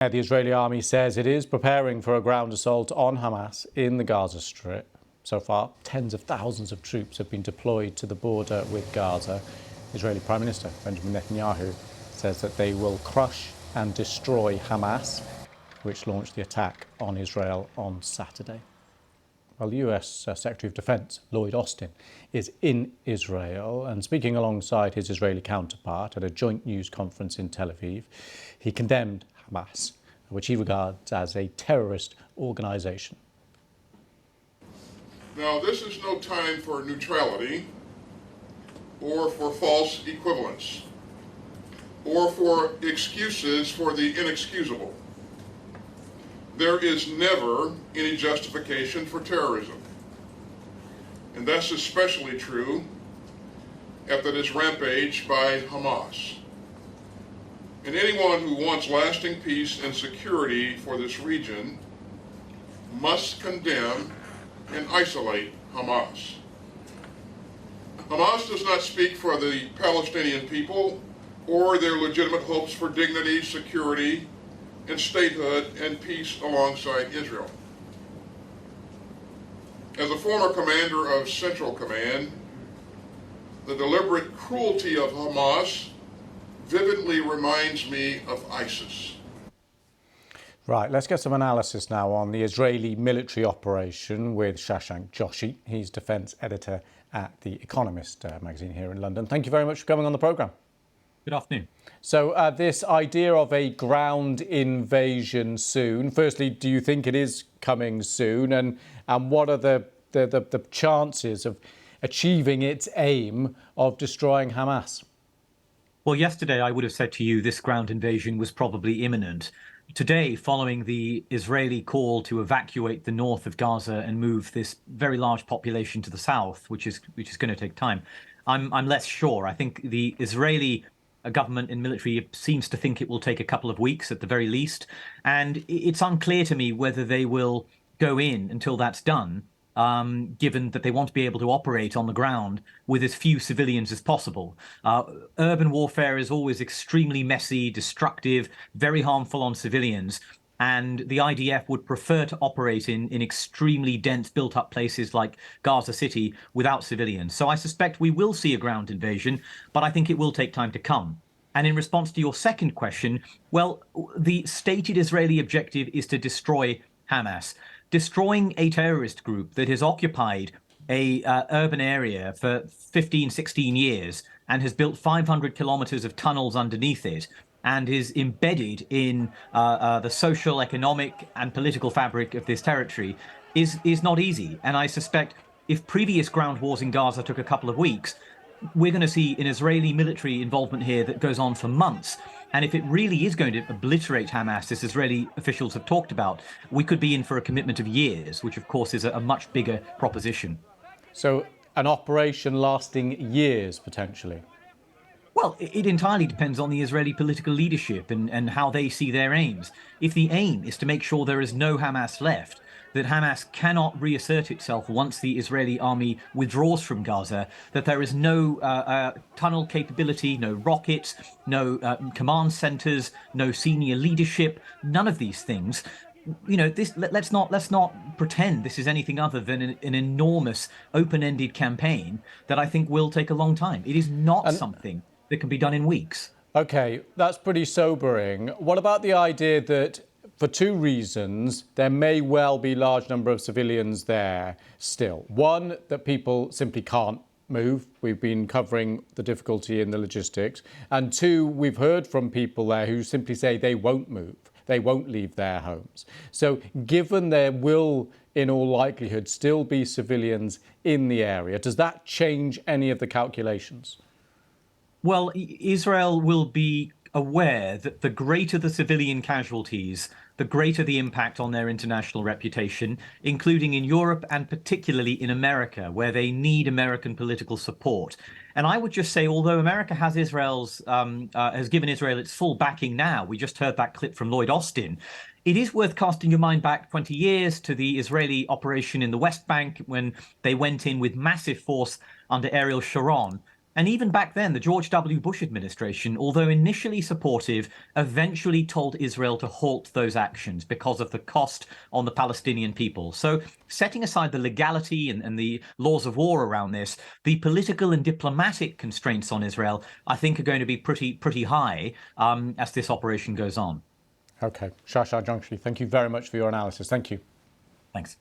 The Israeli army says it is preparing for a ground assault on Hamas in the Gaza Strip. So far, tens of thousands of troops have been deployed to the border with Gaza. Israeli Prime Minister Benjamin Netanyahu says that they will crush and destroy Hamas, which launched the attack on Israel on Saturday. Well, the US Secretary of Defense Lloyd Austin is in Israel and speaking alongside his Israeli counterpart at a joint news conference in Tel Aviv. He condemned Hamas, which he regards as a terrorist organisation. Now, this is no time for neutrality or for false equivalence or for excuses for the inexcusable. There is never any justification for terrorism. And that's especially true after this rampage by Hamas. And anyone who wants lasting peace and security for this region must condemn and isolate Hamas. Hamas does not speak for the Palestinian people or their legitimate hopes for dignity, security, and statehood and peace alongside Israel. As a former commander of Central Command, the deliberate cruelty of Hamas vividly reminds me of ISIS. Right, let's get some analysis now on the Israeli military operation with Shashank Joshi. He's defence editor at The Economist magazine here in London. Thank you very much for coming on the programme. Good afternoon. So this idea of a ground invasion soon, firstly, do you think it is coming soon? And what are the chances of achieving its aim of destroying Hamas? Well, yesterday I would have said to you this ground invasion was probably imminent. Today, following the Israeli call to evacuate the north of Gaza and move this very large population to the south, which is going to take time, I'm less sure. I think the Israeli government and military seems to think it will take a couple of weeks at the very least. And it's unclear to me whether they will go in until that's done, given that they want to be able to operate on the ground with as few civilians as possible. Urban warfare is always extremely messy, destructive, very harmful on civilians. And the IDF would prefer to operate in extremely dense built-up places like Gaza City without civilians. So I suspect we will see a ground invasion, but I think it will take time to come. And in response to your second question, well, the stated Israeli objective is to destroy Hamas. Destroying a terrorist group that has occupied a urban area for 15, 16 years and has built 500 kilometers of tunnels underneath it and is embedded in the social, economic and political fabric of this territory is not easy. And I suspect if previous ground wars in Gaza took a couple of weeks, we're going to see an Israeli military involvement here that goes on for months. And if it really is going to obliterate Hamas, as Israeli officials have talked about, we could be in for a commitment of years, which of course is a much bigger proposition. So an operation lasting years, potentially? Well, it entirely depends on the Israeli political leadership and how they see their aims. If the aim is to make sure there is no Hamas left, that Hamas cannot reassert itself once the Israeli army withdraws from Gaza, that there is no tunnel capability, no rockets, no command centers, no senior leadership, none of these things. You know, let's not pretend this is anything other than an enormous open-ended campaign that I think will take a long time. It is not something that can be done in weeks. OK, that's pretty sobering. What about the idea that for two reasons, there may well be a large number of civilians there still? One, that people simply can't move. We've been covering the difficulty in the logistics. And two, we've heard from people there who simply say they won't move. They won't leave their homes. So given there will, in all likelihood, still be civilians in the area, does that change any of the calculations? Well, Israel will be aware that the greater the civilian casualties, the greater the impact on their international reputation, including in Europe and particularly in America, where they need American political support. And I would just say, although America has has given Israel its full backing now, we just heard that clip from Lloyd Austin, it is worth casting your mind back 20 years to the Israeli operation in the West Bank when they went in with massive force under Ariel Sharon And even back then, the George W. Bush administration, although initially supportive, eventually told Israel to halt those actions because of the cost on the Palestinian people. So setting aside the legality and the laws of war around this, the political and diplomatic constraints on Israel, I think, are going to be pretty high as this operation goes on. OK. Shasha Jangshi, thank you very much for your analysis. Thank you. Thanks.